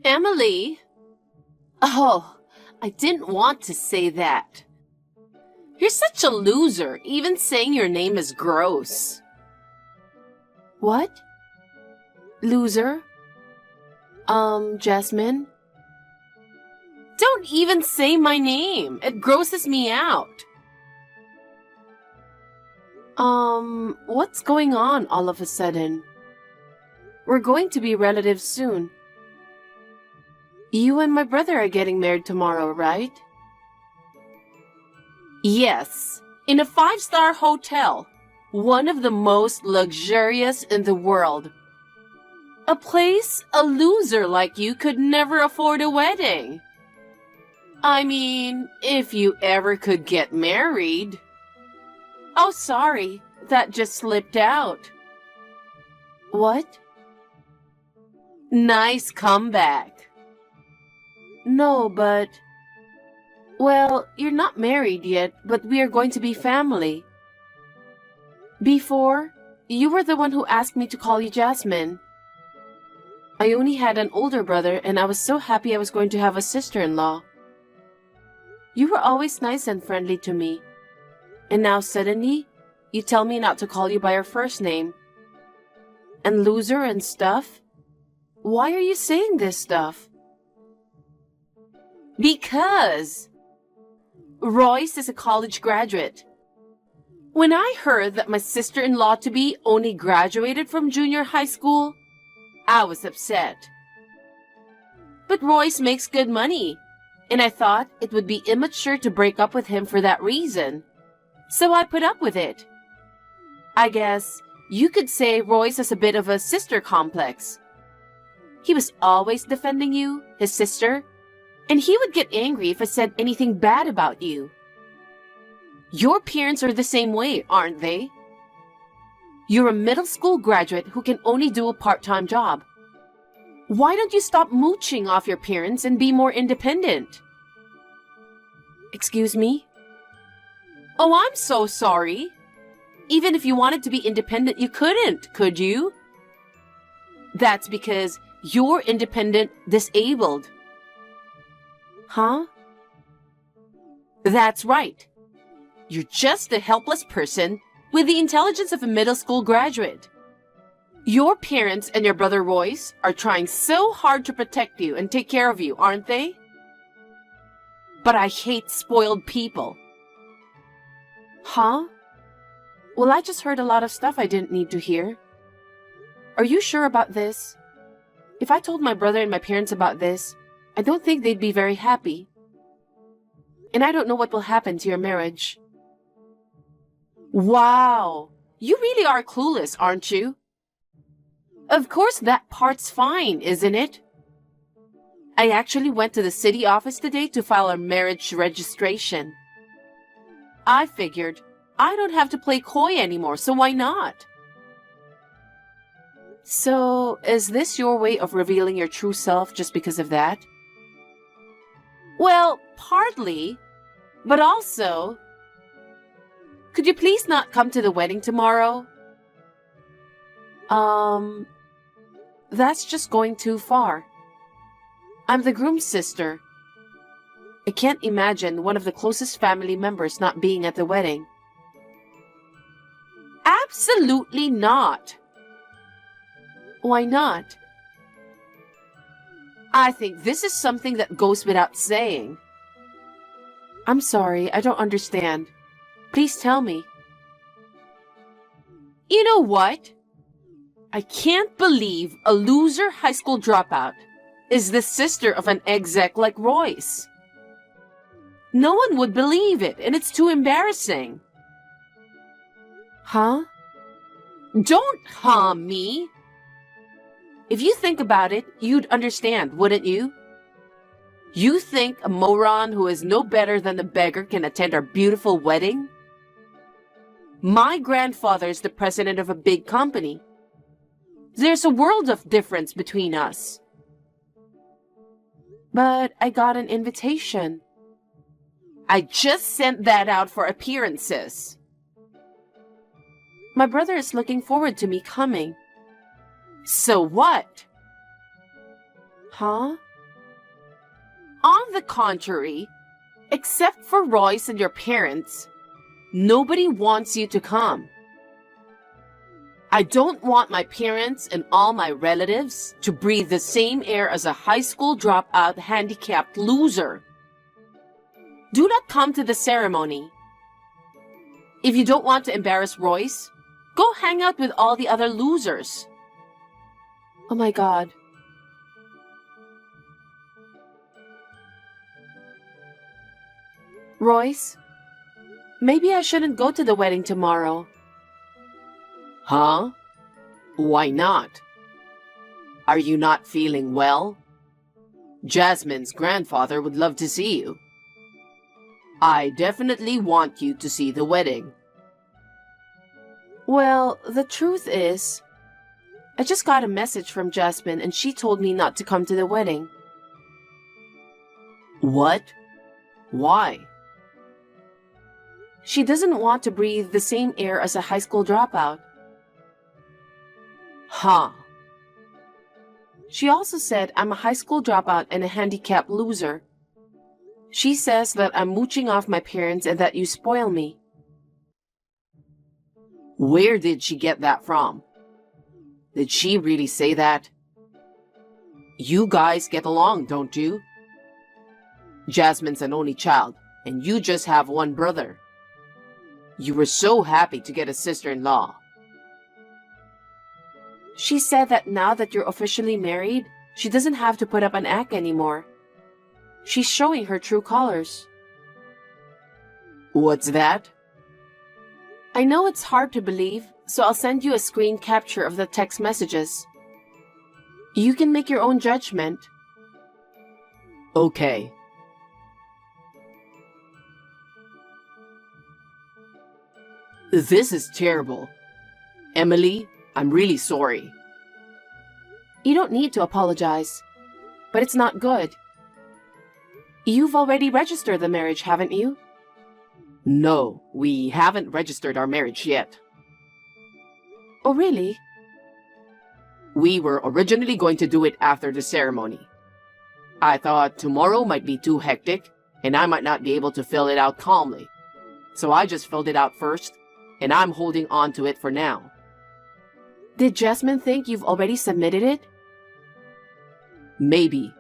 Emily? Oh, I didn't want to say that. You're such a loser. Even saying your name is gross. What? Loser? Jasmine? Don't even say my name. It grosses me out. What's going on all of a sudden? We're going to be relatives soon. You and my brother are getting married tomorrow, right? Yes, in a 5-star hotel, one of the most luxurious in the world. A place a loser like you could never afford a wedding. I mean, if you ever could get married. Oh, sorry, that just slipped out. What? Nice comeback. No, but... Well, you're not married yet, but we are going to be family. Before, you were the one who asked me to call you Jasmine. I only had an older brother, and I was so happy I was going to have a sister-in-law. You were always nice and friendly to me. And now suddenly, you tell me not to call you by your first name. And loser and stuff? Why are you saying this stuff? Because Royce is a college graduate. When I heard that my sister-in-law-to-be only graduated from junior high school, I was upset. But Royce makes good money, and I thought it would be immature to break up with him for that reason. So I put up with it. I guess you could say Royce has a bit of a sister complex. He was always defending you, his sister, and he would get angry if I said anything bad about you. Your parents are the same way, aren't they? You're a middle school graduate who can only do a part-time job. Why don't you stop mooching off your parents and be more independent? Excuse me? Oh, I'm so sorry. Even if you wanted to be independent, you couldn't, could you? That's because you're independent disabled. Huh? That's right. You're just a helpless person with the intelligence of a middle school graduate. Your parents and your brother Royce are trying so hard to protect you and take care of you, aren't they? But I hate spoiled people. Huh? Well, I just heard a lot of stuff I didn't need to hear. Are you sure about this? If I told my brother and my parents about this, I don't think they'd be very happy. And I don't know what will happen to your marriage. Wow! You really are clueless, aren't you? Of course that part's fine, isn't it? I actually went to the city office today to file a marriage registration. I figured I don't have to play coy anymore, so why not? So, is this your way of revealing your true self just because of that? Well, partly, but also... Could you please not come to the wedding tomorrow? That's just going too far. I'm the groom's sister. I can't imagine one of the closest family members not being at the wedding. Absolutely not. Why not? I think this is something that goes without saying. I'm sorry, I don't understand. Please tell me. You know what? I can't believe a loser high school dropout is the sister of an exec like Royce. No one would believe it, and it's too embarrassing. Huh? Don't me. If you think about it, you'd understand, wouldn't you? You think a moron who is no better than a beggar can attend our beautiful wedding? My grandfather is the president of a big company. There's a world of difference between us. But I got an invitation. I just sent that out for appearances. My brother is looking forward to me coming. So what? Huh? the contrary, except for Royce and your parents, nobody wants you to come. I don't want my parents and all my relatives to breathe the same air as a high school dropout handicapped loser. Do not come to the ceremony. If you don't want to embarrass Royce, go hang out with all the other losers. Oh my God. Royce, maybe I shouldn't go to the wedding tomorrow. Huh? Why not? Are you not feeling well? Jasmine's grandfather would love to see you. I definitely want you to see the wedding. Well, the truth is, I just got a message from Jasmine and she told me not to come to the wedding. What? Why? She doesn't want to breathe the same air as a high school dropout. Huh. She also said I'm a high school dropout and a handicapped loser. She says that I'm mooching off my parents and that you spoil me. Where did she get that from? Did she really say that? You guys get along, don't you? Jasmine's an only child, and you just have one brother. You were so happy to get a sister-in-law. She said that now that you're officially married, she doesn't have to put up an act anymore. She's showing her true colors. What's that? I know it's hard to believe, so I'll send you a screen capture of the text messages. You can make your own judgment. Okay. This is terrible. Emily, I'm really sorry. You don't need to apologize, but it's not good. You've already registered the marriage, haven't you? No, we haven't registered our marriage yet. Oh, really? We were originally going to do it after the ceremony. I thought tomorrow might be too hectic, and I might not be able to fill it out calmly. So I just filled it out first, and I'm holding on to it for now. Did Jasmine think you've already submitted it? Maybe.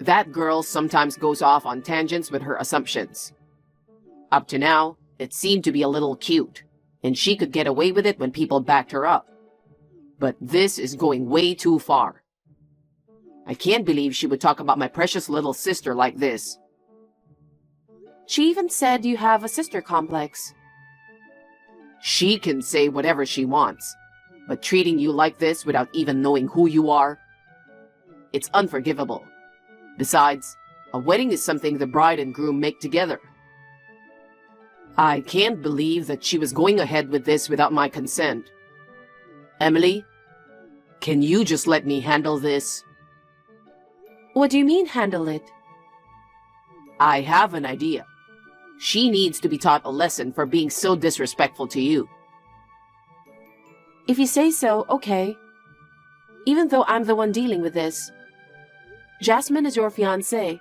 That girl sometimes goes off on tangents with her assumptions. Up to now, it seemed to be a little cute, and she could get away with it when people backed her up. But this is going way too far. I can't believe she would talk about my precious little sister like this. She even said you have a sister complex. She can say whatever she wants, but treating you like this without even knowing who you are, it's unforgivable. Besides, a wedding is something the bride and groom make together. I can't believe that she was going ahead with this without my consent. Emily, can you just let me handle this? What do you mean, handle it? I have an idea. She needs to be taught a lesson for being so disrespectful to you. If you say so, okay. Even though I'm the one dealing with this. Jasmine is your fiancée,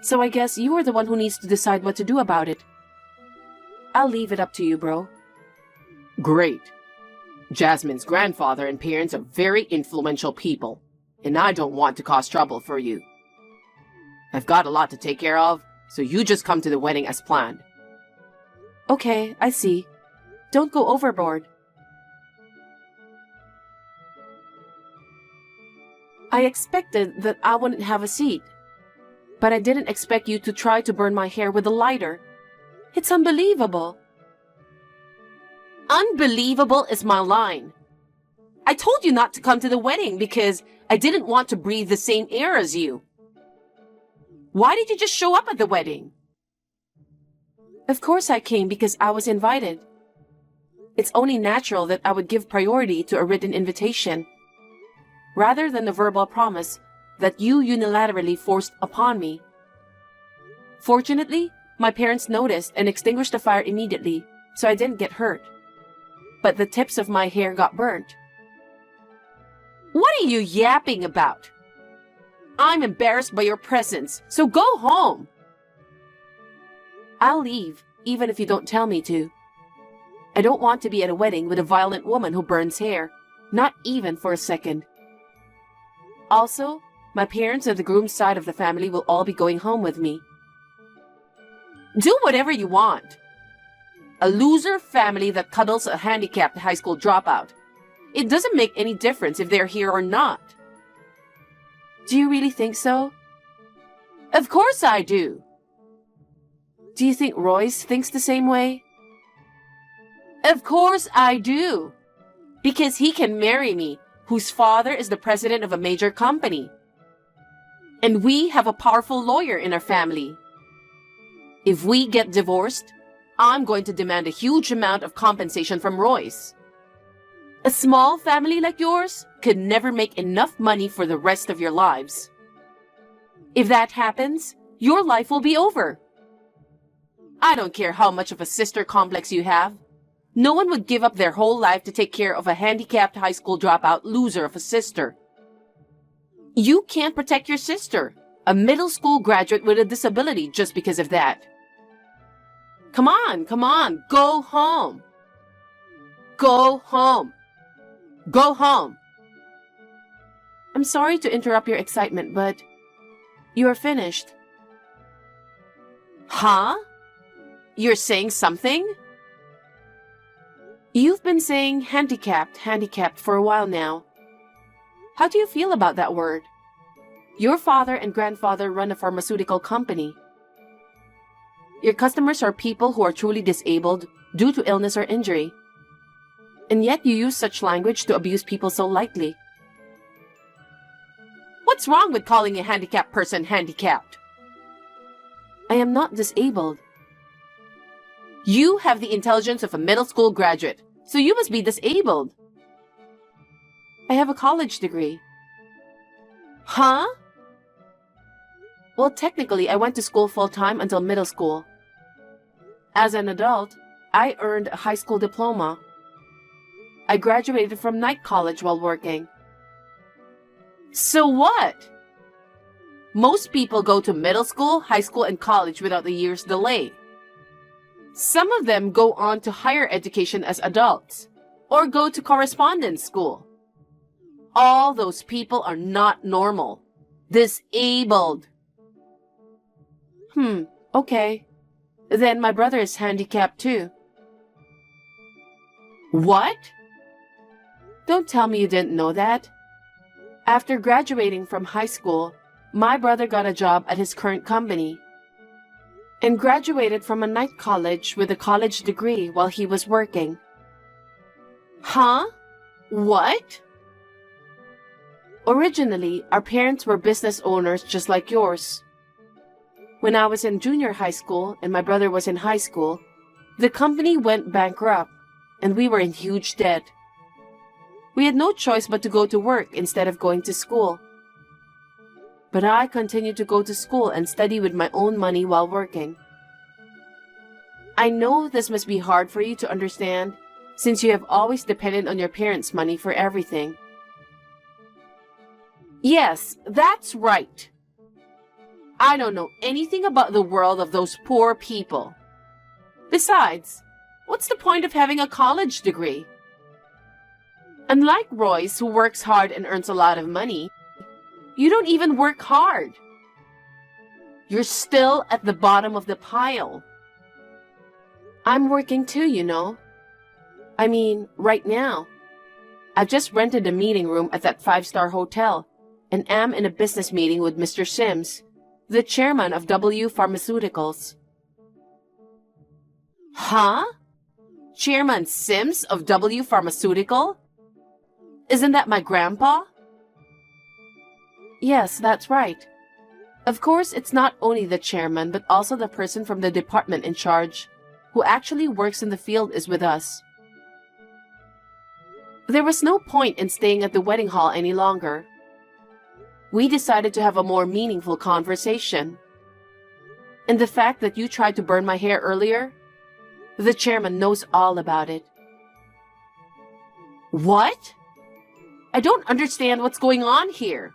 so I guess you are the one who needs to decide what to do about it. I'll leave it up to you, bro. Great. Jasmine's grandfather and parents are very influential people, and I don't want to cause trouble for you. I've got a lot to take care of, so you just come to the wedding as planned. Okay, I see. Don't go overboard. I expected that I wouldn't have a seat, but I didn't expect you to try to burn my hair with a lighter. It's unbelievable. Unbelievable is my line. I told you not to come to the wedding because I didn't want to breathe the same air as you. Why did you just show up at the wedding? Of course I came because I was invited. It's only natural that I would give priority to a written invitation, rather than a verbal promise that you unilaterally forced upon me. Fortunately, my parents noticed and extinguished the fire immediately, so I didn't get hurt. But the tips of my hair got burnt. What are you yapping about? I'm embarrassed by your presence, so go home. I'll leave, even if you don't tell me to. I don't want to be at a wedding with a violent woman who burns hair, not even for a second. Also, my parents and the groom's side of the family will all be going home with me. Do whatever you want. A loser family that cuddles a handicapped high school dropout. It doesn't make any difference if they're here or not. Do you really think so? Of course I do. Do you think Royce thinks the same way? Of course I do. Because he can marry me, whose father is the president of a major company. And we have a powerful lawyer in our family. If we get divorced, I'm going to demand a huge amount of compensation from Royce. A small family like yours could never make enough money for the rest of your lives. If that happens, your life will be over. I don't care how much of a sister complex you have. No one would give up their whole life to take care of a handicapped high school dropout loser of a sister. You can't protect your sister, a middle school graduate with a disability, just because of that. Come on, go home. Go home. Go home. I'm sorry to interrupt your excitement, but you are finished. Huh? You're saying something? You've been saying handicapped for a while now. How do you feel about that word? Your father and grandfather run a pharmaceutical company. Your customers are people who are truly disabled due to illness or injury. And yet you use such language to abuse people so lightly. What's wrong with calling a handicapped person handicapped? I am not disabled. You have the intelligence of a middle school graduate, so you must be disabled. I have a college degree. Huh? Well, technically, I went to school full-time until middle school. As an adult, I earned a high school diploma. I graduated from night college while working. So what? Most people go to middle school, high school, and college without a year's delay. Some of them go on to higher education as adults, or go to correspondence school. All those people are not normal. Disabled. Okay. Then my brother is handicapped too. What? Don't tell me you didn't know that. After graduating from high school, my brother got a job at his current company and graduated from a night college with a college degree while he was working. Huh? What? Originally, our parents were business owners just like yours. When I was in junior high school and my brother was in high school, the company went bankrupt and we were in huge debt. We had no choice but to go to work instead of going to school. But I continued to go to school and study with my own money while working. I know this must be hard for you to understand since you have always depended on your parents' money for everything. Yes, that's right. I don't know anything about the world of those poor people. Besides, what's the point of having a college degree? Unlike Royce, who works hard and earns a lot of money, you don't even work hard. You're still at the bottom of the pile. I'm working too, you know. I mean, right now. I've just rented a meeting room at that 5-star hotel and am in a business meeting with Mr. Sims, the chairman of W Pharmaceuticals. Huh? Chairman Sims of W Pharmaceutical? Isn't that my grandpa? Yes, that's right. Of course, it's not only the chairman, but also the person from the department in charge, who actually works in the field, is with us. There was no point in staying at the wedding hall any longer. We decided to have a more meaningful conversation. And the fact that you tried to burn my hair earlier, the chairman knows all about it. What? I don't understand what's going on here.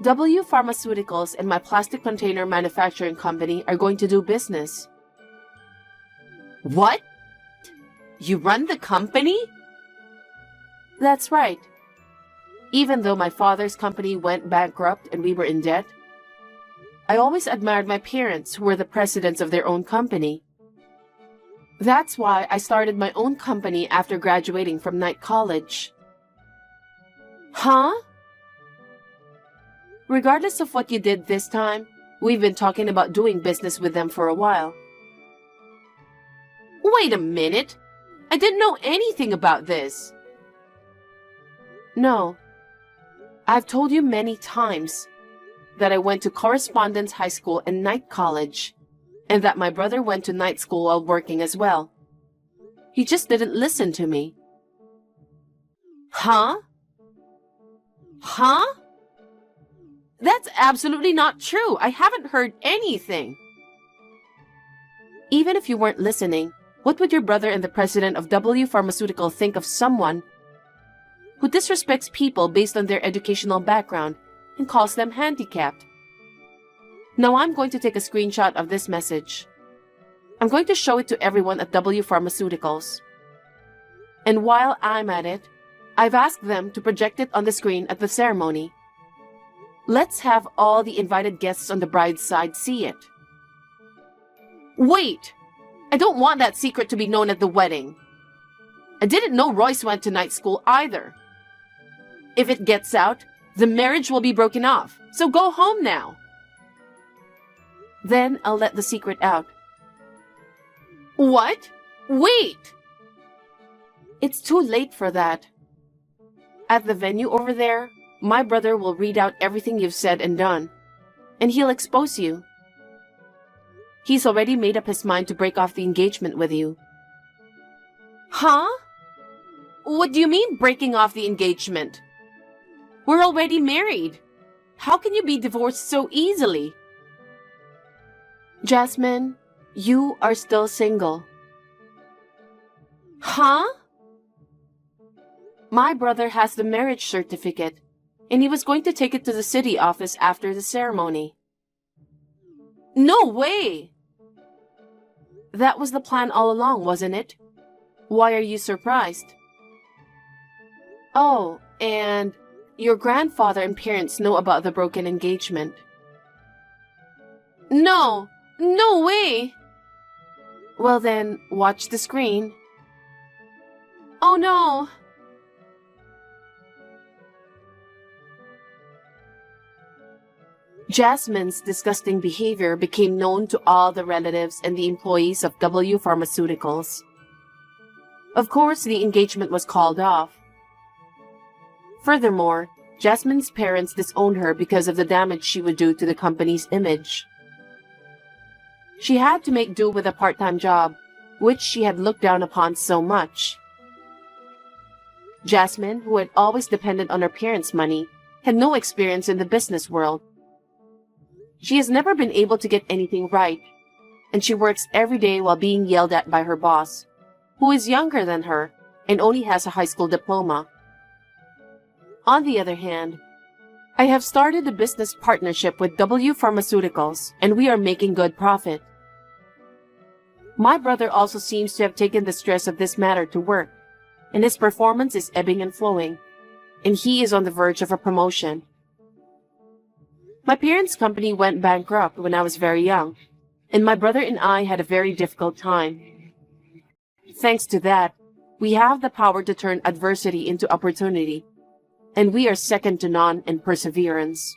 W Pharmaceuticals and my plastic container manufacturing company are going to do business. What? You run the company? That's right. Even though my father's company went bankrupt and we were in debt, I always admired my parents who were the presidents of their own company. That's why I started my own company after graduating from Knight College. Huh? Regardless of what you did this time, we've been talking about doing business with them for a while. Wait a minute! I didn't know anything about this. No. I've told you many times that I went to Correspondence High School and Knight College, and that my brother went to night school while working as well. He just didn't listen to me. Huh? Huh? That's absolutely not true. I haven't heard anything. Even if you weren't listening, what would your brother and the president of W Pharmaceutical think of someone who disrespects people based on their educational background and calls them handicapped? Now I'm going to take a screenshot of this message. I'm going to show it to everyone at W Pharmaceuticals. And while I'm at it, I've asked them to project it on the screen at the ceremony. Let's have all the invited guests on the bride's side see it. Wait! I don't want that secret to be known at the wedding. I didn't know Royce went to night school either. If it gets out, the marriage will be broken off, so go home now. Then I'll let the secret out. What? Wait! It's too late for that. At the venue over there, my brother will read out everything you've said and done, and he'll expose you. He's already made up his mind to break off the engagement with you. Huh? What do you mean breaking off the engagement? We're already married. How can you be divorced so easily? Jasmine, you are still single. Huh? My brother has the marriage certificate, and he was going to take it to the city office after the ceremony. No way! That was the plan all along, wasn't it? Why are you surprised? Oh, and your grandfather and parents know about the broken engagement. No! No way! Well then, watch the screen. Oh no! Jasmine's disgusting behavior became known to all the relatives and the employees of W Pharmaceuticals. Of course, the engagement was called off. Furthermore, Jasmine's parents disowned her because of the damage she would do to the company's image. She had to make do with a part-time job, which she had looked down upon so much. Jasmine, who had always depended on her parents' money, had no experience in the business world. She has never been able to get anything right, and she works every day while being yelled at by her boss, who is younger than her and only has a high school diploma. On the other hand, I have started a business partnership with W Pharmaceuticals, and we are making good profit. My brother also seems to have taken the stress of this matter to work, and his performance is ebbing and flowing, and he is on the verge of a promotion. My parents' company went bankrupt when I was very young, and my brother and I had a very difficult time. Thanks to that, we have the power to turn adversity into opportunity, and we are second to none in perseverance.